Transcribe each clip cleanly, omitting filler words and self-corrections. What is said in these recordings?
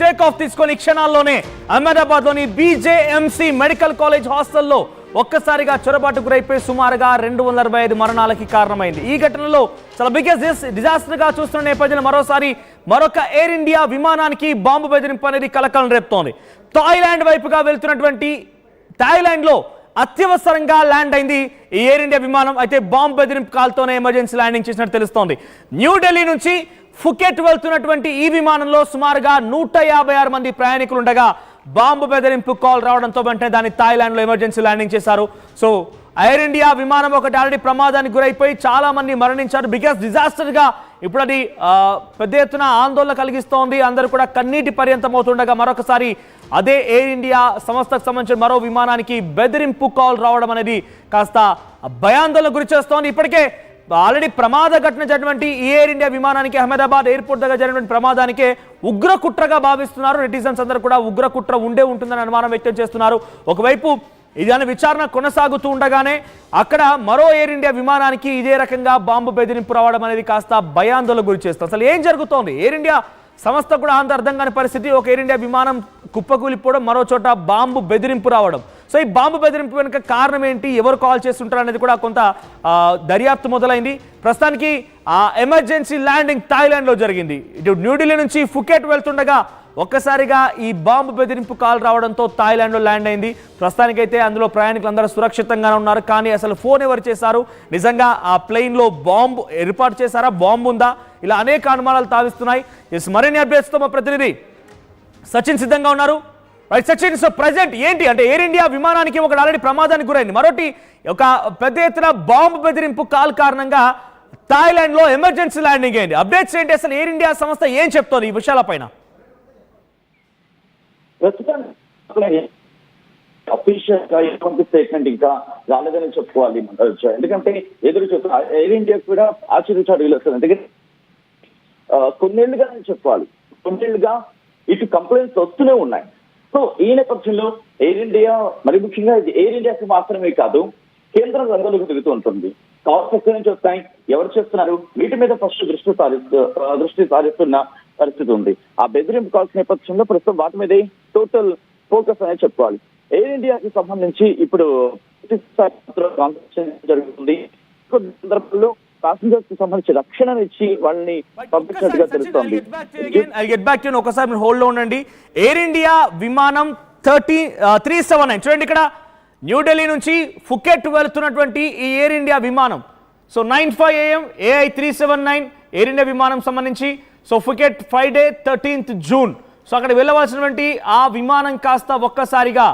Take off తీసుకొని క్షణాల్లోనే అహ్మదాబాద్లోని BJMC medical college హాస్టల్లో ఒక్కసారిగా చొరబాటు గురైపోయి సుమారుగా 245 మరణాలకి కారణమైంది. ఈ ఘటనలో చాలా బిగ్గెస్ట్ డిజాస్టర్ గా చూస్తున్న నేపథ్యంలో మరొక ఎయిర్ ఇండియా విమానానికి బాంబు బెదిరింపు అనేది కలకలం రేపుతోంది. థాయిలాండ్ వైపుగా వెళ్తున్నటువంటి థాయిలాండ్లో అత్యవసరంగా ల్యాండ్ అయింది ఈ ఎయిర్ ఇండియా విమానం. అయితే బాంబు బెదిరింపు కాల్తోనే ఎమర్జెన్సీ ల్యాండింగ్ చేసినట్టు తెలుస్తోంది. న్యూఢిల్లీ నుంచి ఫుకెట్ వెళ్తున్నటువంటి ఈ విమానంలో సుమారుగా 156 మంది ప్రయాణికులు ఉండగా బాంబు బెదిరింపు కాల్ రావడంతో వెంటనే దాన్ని థాయిలాండ్లో ఎమర్జెన్సీ ల్యాండింగ్ చేశారు. సో ఎయిర్ ఇండియా విమానం ఒకటి ఆల్రెడీ ప్రమాదానికి గురైపోయి చాలా మంది మరణించారు. బిగ్గెస్ట్ డిజాస్టర్ గా ఇప్పుడు అది పెద్ద ఎత్తున ఆందోళన కలిగిస్తోంది. అందరూ కూడా కన్నీటి పర్యంతం అవుతుండగా మరొకసారి అదే ఎయిర్ ఇండియా సంస్థకు సంబంధించిన మరో విమానానికి బెదిరింపు కాల్ రావడం అనేది కాస్త భయాందోళన గురి చేస్తోంది. ఇప్పటికే ఆల్రెడీ ప్రమాద ఘటన జరిగినటువంటి ఈ ఎయిర్ ఇండియా విమానానికి అహ్మదాబాద్ ఎయిర్పోర్ట్ దగ్గర జరిగినటువంటి ప్రమాదానికే ఉగ్ర కుట్రగా భావిస్తున్నారు. నెటిజన్స్ అందరూ కూడా ఉగ్ర కుట్ర ఉంటుందని అనుమానం వ్యక్తం చేస్తున్నారు. ఒకవైపు ఇదాని విచారణ కొనసాగుతూ ఉండగానే అక్కడ మరో ఎయిర్ ఇండియా విమానానికి ఇదే రకంగా బాంబు బెదిరింపు రావడం అనేది కాస్త భయాందోళన గురి చేస్తుంది. అసలు ఏం జరుగుతోంది? ఎయిర్ ఇండియా సంస్థ కూడా అంత అర్థం కాని పరిస్థితి. ఒక ఎయిర్ ఇండియా విమానం కుప్పకూలిపోవడం, మరో చోట బాంబు బెదిరింపు రావడం. సో ఈ బాంబు బెదిరింపు వెనుక కారణం ఏంటి, ఎవరు కాల్ చేస్తుంటారు అనేది కూడా కొంత దర్యాప్తు మొదలైంది. ప్రస్తుతానికి ఎమర్జెన్సీ ల్యాండింగ్ థాయిలాండ్లో జరిగింది. ఇటు న్యూఢిల్లీ నుంచి ఫుకెట్ వెళ్తుండగా ఒక్కసారిగా ఈ బాంబు బెదిరింపు కాల్ రావడంతో థాయిలాండ్లో ల్యాండ్ అయింది. ప్రస్తుతానికైతే అందులో ప్రయాణికులందరూ సురక్షితంగానే ఉన్నారు. కానీ అసలు ఫోన్ ఎవరు చేశారు, నిజంగా ఆ ప్లేన్లో బాంబు ఏర్పాటు చేశారా, బాంబు ఉందా, ఇలా అనేక అనుమానాలు తావిస్తున్నాయి. మరిన్ని అప్డేట్స్తో మా ప్రతినిధి సచిన్ సిద్ధంగా ఉన్నారు. రైట్ సచిన్, సో ప్రజెంట్ ఏంటి అంటే ఎయిర్ ఇండియా విమానానికి ఒకటి ఆల్రెడీ ప్రమాదానికి గురైంది, మరొకటి ఒక పెద్ద ఎత్తున బాంబు బెదిరింపు కాల్ కారణంగా థాయిలాండ్లో ఎమర్జెన్సీ ల్యాండింగ్ అయింది. అప్డేట్స్ ఏంటి, అసలు ఎయిర్ ఇండియా సంస్థ ఏం చెప్తోంది ఈ విషయాలపైన? అఫీషియల్ గా ఎటువంటి స్టేట్మెంట్ ఇంకా రాలేదని చెప్పుకోవాలి. ఎందుకంటే ఎదురు చూస్తున్న ఎయిర్ ఇండియా కూడా ఆశ్చర్యచాడుగులు వస్తుంది. ఎందుకంటే కొన్నేళ్లుగా నేను చెప్పుకోవాలి, కొన్నేళ్లుగా ఇటు కంప్లైంట్స్ వస్తూనే ఉన్నాయి. సో ఈ నేపథ్యంలో ఎయిర్ ఇండియా, మరి ముఖ్యంగా ఎయిర్ ఇండియాకి మాత్రమే కాదు, కేంద్రం రంగంలోకి దిగుతూ ఉంటుంది. కాల్స్ ఎక్కడి నుంచి వస్తాయి, ఎవరు చేస్తున్నారు, వీటి మీద ఫస్ట్ దృష్టి సారిస్తున్న పరిస్థితి ఉంది. ఆ బెదిరింపు కాల్స్ నేపథ్యంలో ప్రస్తుతం వాటి మీదే టోటల్ ఫోకస్ అనేది చెప్పుకోవాలి. ఎయిర్ ఇండియాకి సంబంధించి ఇప్పుడు జరుగుతుంది. కొన్ని సందర్భాల్లో ప్యాసింజర్స్ కి సంబంధించి రక్షణ ఇచ్చి వాళ్ళని పంపించినట్టుగా తెలుస్తోంది. ఒకసారి హోల్డ్ లో ఉండండి. ఎయిర్ ఇండియా విమానం 379 చూడండి, ఇక్కడ న్యూఢిల్లీ నుంచి ఫుకెట్ వెళ్తున్నటువంటి ఈ ఎయిర్ ఇండియా విమానం, so 9:05 AM AI 379 air India విమానం సంబంధించి, so Phuket Friday 13th June. So అక్కడ వెళ్ళవలసినటువంటి ఆ విమానం కాస్త ఒక్కసారిగా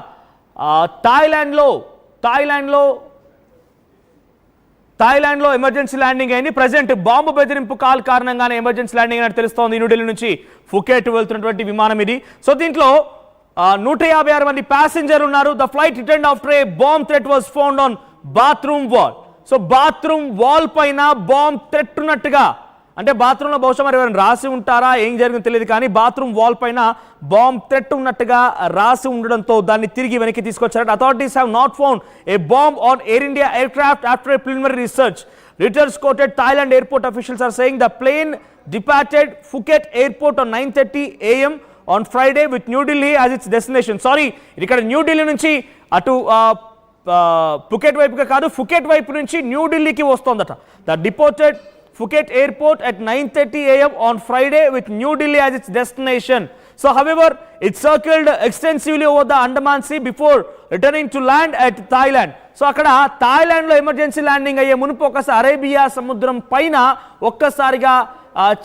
థాయిలాండ్లో ఎమర్జెన్సీ ల్యాండింగ్ అయింది. ప్రజెంట్ బాంబు బెదిరింపు కాల్ కారణంగానే ఎమర్జెన్సీ ల్యాండింగ్ అని తెలుస్తోంది. న్యూఢిల్లీ నుంచి ఫుకెట్ వెళ్తున్నటువంటి విమానం ఇది. సో దీంట్లో 156 మంది ప్యాసింజర్ ఉన్నారు. The flight return after A bomb threat was found on bathroom wall. So bathroom wall పైన బాంబ్ థ్రెట్ ఉన్నట్టుగా, అంటే బాత్రూంలో బహుశా మరి ఎవరైనా రాసి ఉంటారా, ఏం జరిగిందో తెలియదు, కానీ బాత్రూమ్ వాల్ పైన బాంబ్ థ్రెట్ ఉన్నట్టుగా రాసి ఉండడంతో దాన్ని తిరిగి వెనక్కి తీసుకొచ్చారు. Authorities have not found A bomb on air India aircraft after A preliminary research. Reuters quoted Thailand airport officials are saying the plane departed Phuket airport on 9:30 AM on Friday with New Delhi as its destination. Sorry, ఇక్కడ న్యూఢిల్లీ నుంచి అటు Phuket వైపుగా కాదు, Phuket వైపు నుంచి న్యూఢిల్లీకి వస్తోందట. The deported Phuket airport at 9:30 AM on Friday with New Delhi as its destination. So however, it circled extensively over the Andaman Sea before returning to land at Thailand. So అక్కడ థాయిలాండ్లో emergency landing అయ్యే మునుపు ఒకసారి Arabia సముద్రం పైన ఒక్కసారిగా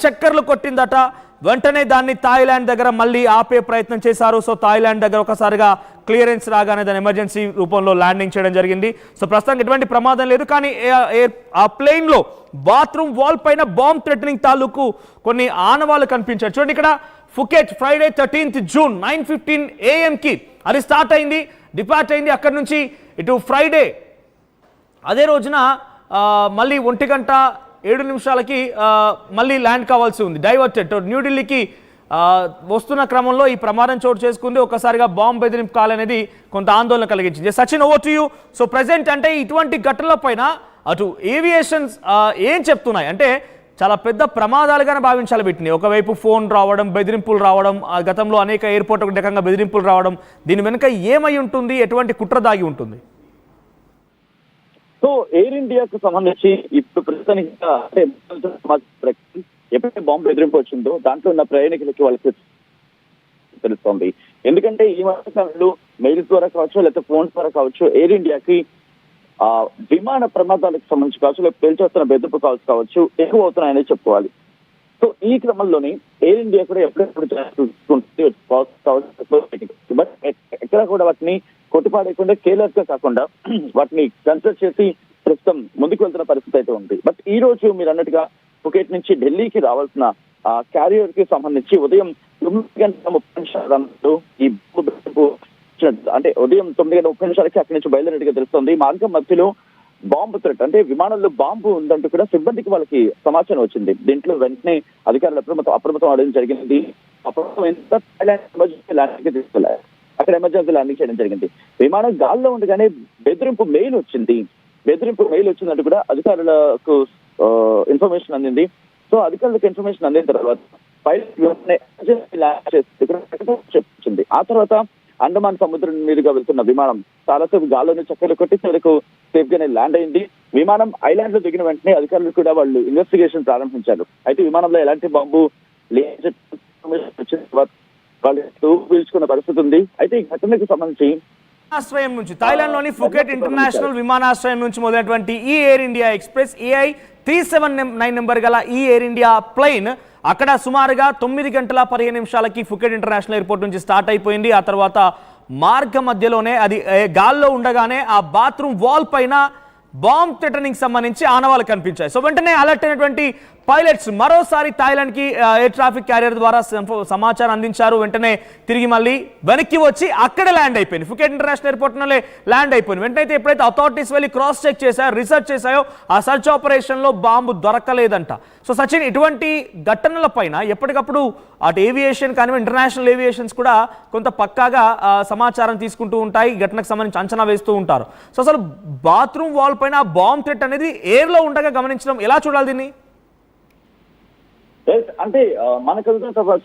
చక్కర్లు కొట్టిందట. వెంటనే దాన్ని థాయిలాండ్ దగ్గర మళ్ళీ ఆపే ప్రయత్నం చేశారు. సో థాయిలాండ్ దగ్గర ఒకసారిగా క్లియరెన్స్ రాగానే దాన్ని ఎమర్జెన్సీ రూపంలో ల్యాండింగ్ చేయడం జరిగింది. సో ప్రస్తుతం ఎటువంటి ప్రమాదం లేదు, కానీ ఆ ప్లేన్లో బాత్రూమ్ వాల్ పైన బాంబ్ థ్రెటనింగ్ తాలూకు కొన్ని ఆనవాళ్ళు కనిపించాయి. చూడండి, ఇక్కడ Phuket Friday 13th June 9:15 AM కి అది స్టార్ట్ అయింది, డిపార్ట్ అయింది. అక్కడి నుంచి ఇటు ఫ్రైడే అదే రోజున మళ్ళీ 1:07 మళ్ళీ ల్యాండ్ కావాల్సి ఉంది, డైవర్టెడ్. న్యూఢిల్లీకి వస్తున్న క్రమంలో ఈ ప్రమాదం చోటు చేసుకుంది. ఒక్కసారిగా బాంబు బెదిరింపు కాల్ అనేది కొంత ఆందోళన కలిగించింది. Sachin, over to you. So present అంటే ఇటువంటి ఘటనల పైన అటు ఏవియేషన్స్ ఏం చెప్తున్నాయి అంటే చాలా పెద్ద ప్రమాదాలుగానే భావించాలి వీటిని. ఒకవైపు ఫోన్ రావడం, బెదిరింపులు రావడం, ఆ గతంలో అనేక ఎయిర్పోర్ట్ ఒక రకంగా బెదిరింపులు రావడం, దీని వెనుక ఏమై ఉంటుంది, ఎటువంటి కుట్ర దాగి ఉంటుంది? సో ఎయిర్ ఇండియాకు సంబంధించి ఇప్పుడు ప్రస్తుతానికి ఎప్పుడైతే బాంబు బెదిరింపు వచ్చిందో దాంట్లో ఉన్న ప్రయాణికులకి వాళ్ళకి తెలుస్తోంది. ఎందుకంటే ఈ మధ్యకాలంలో మెయిల్ ద్వారా కావచ్చు, లేకపోతే ఫోన్ ద్వారా కావచ్చు, ఎయిర్ ఇండియాకి విమాన ప్రమాదాలకు సంబంధించి కావచ్చు, లేకపోతే పేల్చొస్తున్న బెదిరింపు కాల్స్ కావచ్చు ఎక్కువ అవుతున్నాయని చెప్పుకోవాలి. సో ఈ క్రమంలోని ఎయిర్ ఇండియా కూడా ఎప్పుడెప్పుడు బట్ ఎక్కడ కూడా వాటిని కొట్టిపాడేయకుండా కేర్లెస్ గా కాకుండా వాటిని కన్సిడర్ చేసి ప్రస్తుతం ముందుకు వెళ్తున్న పరిస్థితి అయితే ఉంది. బట్ ఈ రోజు మీరు అన్నట్టుగా ఫుకెట్ నుంచి ఢిల్లీకి రావాల్సిన క్యారియర్ కి సంబంధించి ఉదయం 9:30 ఈ అంటే ఉదయం 9:30 అక్కడి నుంచి బయలుదేరినట్టుగా తెలుస్తుంది. మార్గం మధ్యలో బాంబు థ్రెట్ అంటే విమానంలో బాంబు ఉందంటూ కూడా సిబ్బందికి వాళ్ళకి సమాచారం వచ్చింది. దీంట్లో వెంటనే అధికారులు అప్రమత్తం అవడం జరిగింది. అక్కడ ఎమర్జెన్సీ ల్యాండింగ్ చేయడం జరిగింది. విమానం గాల్లో ఉండగానే బెదిరింపు మెయిల్ వచ్చిందంటూ కూడా అధికారులకు ఇన్ఫర్మేషన్ అందింది. సో అధికారులకు ఇన్ఫర్మేషన్ అందిన తర్వాత పైలట్ చెప్పింది. ఆ తర్వాత అండమాన్ సముద్రం మీదుగా వెళ్తున్న విమానం చాలాసేపు గాల్లోనే చక్కర్లు కొట్టి చివరకు సేఫ్ గానే ల్యాండ్ అయింది. విమానం ఐలాండ్ లో దిగిన వెంటనే అధికారులు కూడా వాళ్ళు ఇన్వెస్టిగేషన్ ప్రారంభించారు. అయితే విమానంలో ఎలాంటి బాంబు వచ్చిన తర్వాత వాళ్ళు పీల్చుకున్న పరిస్థితి ఉంది. అయితే ఈ ఘటనకు సంబంధించి విమానాశ్రయం నుంచి థాయిలాండ్ లోని ఫుకెట్ ఇంటర్నేషనల్ విమానాశ్రయం నుంచి మొదలైనటువంటి ఈ air India express AI 379 number గల ఈ ఎయిర్ ఇండియా ప్లెయిన్ అక్కడ సుమారుగా 9:15 ఫుకెట్ ఇంటర్నేషనల్ ఎయిర్పోర్ట్ నుంచి స్టార్ట్ అయిపోయింది. ఆ తర్వాత మార్గ మధ్యలోనే అది గాల్లో ఉండగానే ఆ బాత్రూమ్ వాల్ పైన బాంబ్ థ్రెటనింగ్ సంబంధించి ఆనవాళ్ళు కనిపించాయి. సో వెంటనే అలర్ట్ అయినటువంటి పైలట్స్ మరోసారి థాయిలాండ్కి ఎయిర్ ట్రాఫిక్ క్యారియర్ ద్వారా సమాచారం అందించారు. వెంటనే తిరిగి మళ్ళీ వెనక్కి వచ్చి అక్కడే ల్యాండ్ అయిపోయింది. ఫుకెట్ ఇంటర్నేషనల్ ఎయిర్పోర్ట్లోనే ల్యాండ్ అయిపోయింది. వెంటనే ఎప్పుడైతే అథారిటీస్ వెళ్ళి క్రాస్ చెక్ చేశాయో, రీసెర్చ్ చేశాయో, ఆ సర్చ్ ఆపరేషన్లో బాంబు దొరకలేదంట. సో సచిన్, ఇటువంటి ఘటనల పైన ఎప్పటికప్పుడు అటు ఏవియేషన్ కానివ్వండి, ఇంటర్నేషనల్ ఏవియేషన్స్ కూడా కొంత పక్కాగా సమాచారం తీసుకుంటూ ఉంటాయి, ఘటనకు సంబంధించి అంచనా వేస్తూ ఉంటారు. సో అసలు బాత్రూమ్ వాల్ పైన బాంబ్ థ్రెట్ అనేది ఎయిర్లో ఉండగా గమనించడం ఎలా చూడాలి దీన్ని? అంటే మనకు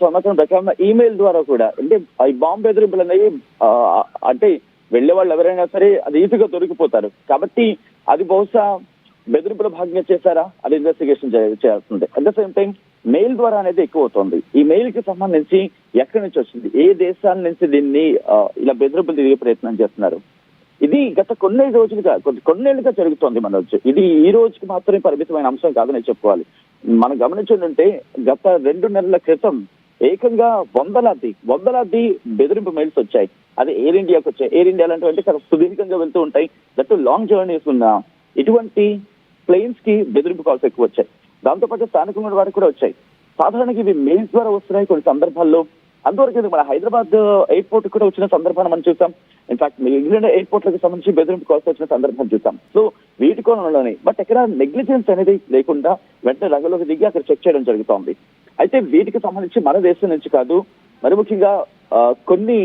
సమాచారం ప్రకారం ఈమెయిల్ ద్వారా కూడా అంటే ఈ బాంబు బెదిరింపులు అనేవి అంటే వెళ్లే వాళ్ళు ఎవరైనా సరే అది ఈజీగా దొరికిపోతారు. కాబట్టి అది బహుశా బెదిరింపుల భాగంగా చేశారా, అది ఇన్వెస్టిగేషన్ చేయాల్సిందే. At the same time mail ద్వారా అనేది ఎక్కువ అవుతుంది. ఈ మెయిల్ కి సంబంధించి ఎక్కడి నుంచి వచ్చింది, ఏ దేశాల నుంచి దీన్ని ఇలా బెదిరింపులు తిరిగే ప్రయత్నం చేస్తున్నారు, ఇది గత కొన్నేళ్లుగా జరుగుతోంది. మనోజ్, ఇది ఈ రోజుకి మాత్రమే పరిమితమైన అంశం కాదని చెప్పుకోవాలి. మనం గమనించుంటే గత 2 నెలల క్రితం ఏకంగా వందలాది బెదిరింపు మెయిల్స్ వచ్చాయి. అది ఎయిర్ ఇండియాకి వచ్చాయి. ఎయిర్ ఇండియా లాంటివంటే చాలా సుదీర్ఘంగా వెళ్తూ ఉంటాయి, దట్టు లాంగ్ జర్నీస్ ఉన్న ఇటువంటి ప్లేన్స్ కి బెదిరింపు కాల్స్ ఎక్కువ వచ్చాయి. దాంతోపాటు స్థానికంగా వారికి కూడా వచ్చాయి. సాధారణంగా ఇవి మెయిల్స్ ద్వారా వస్తున్నాయి కొన్ని సందర్భాల్లో. అందువరకు మన హైదరాబాద్ ఎయిర్పోర్ట్ కూడా వచ్చిన సందర్భాన్ని మనం చూసాం. ఇన్ఫాక్ట్ ఇంగ్లాండ్ ఎయిర్పోర్ట్లకు సంబంధించి బెదిరింపు కాల్స్ వచ్చిన సందర్భం చూసాం. సో వీటి కోణంలోనే బట్ ఎక్కడ నెగ్లిజెన్స్ అనేది లేకుండా వెంటనే రంగంలోకి దిగి అక్కడ చెక్ చేయడం జరుగుతోంది. అయితే వీటికి సంబంధించి మన దేశం నుంచి కాదు, మరి ముఖ్యంగా కొన్ని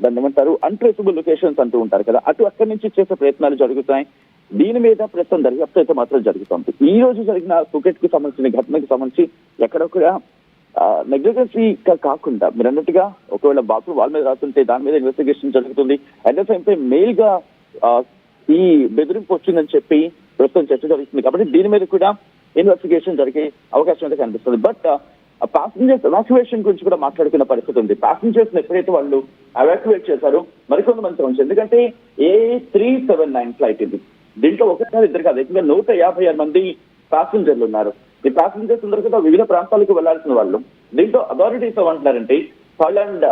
దాన్ని ఏమంటారు అన్ట్రేసబుల్ లొకేషన్స్ అంటూ ఉంటారు కదా, అక్కడి నుంచి చేసే ప్రయత్నాలు జరుగుతున్నాయి. దీని మీద ప్రస్తుతం దర్యాప్తు అయితే మాత్రం జరుగుతోంది. ఈ రోజు జరిగిన ఫుకెట్ కి సంబంధించిన ఘటనకి సంబంధించి ఎక్కడ కూడా నెగ్లిజెన్సీ కాకుండా మీరు అన్నట్టుగా ఒకవేళ బాత్రూమ్ వాళ్ళ మీద రాస్తుంటే దాని మీద ఇన్వెస్టిగేషన్ జరుగుతుంది. At the same time mail గా ఈ బెదిరింపు వచ్చిందని చెప్పి ప్రస్తుతం చర్చ జరుగుతుంది. కాబట్టి దీని మీద కూడా ఇన్వెస్టిగేషన్ జరిగే అవకాశం అయితే కనిపిస్తుంది. బట్ ప్యాసింజర్స్ ఎవాక్యువేషన్ గురించి కూడా మాట్లాడుకున్న పరిస్థితి ఉంది. ప్యాసింజర్స్ ఎప్పుడైతే వాళ్ళు ఎవాక్యువేట్ చేశారో మరికొంతమంది ఉంచారు. ఎందుకంటే A379 ఫ్లైట్ ఇది. దీంట్లో ఒకసారి ఇద్దరు కాదు, ఎక్కువ 156 మంది ప్యాసింజర్లు ఉన్నారు. ఈ ప్యాసింజర్స్ అందరూ కూడా వివిధ ప్రాంతాలకు వెళ్లాల్సిన వాళ్ళు. దీంట్లో అథారిటీస్ ఏమంటున్నారంటే థాయిలాండ్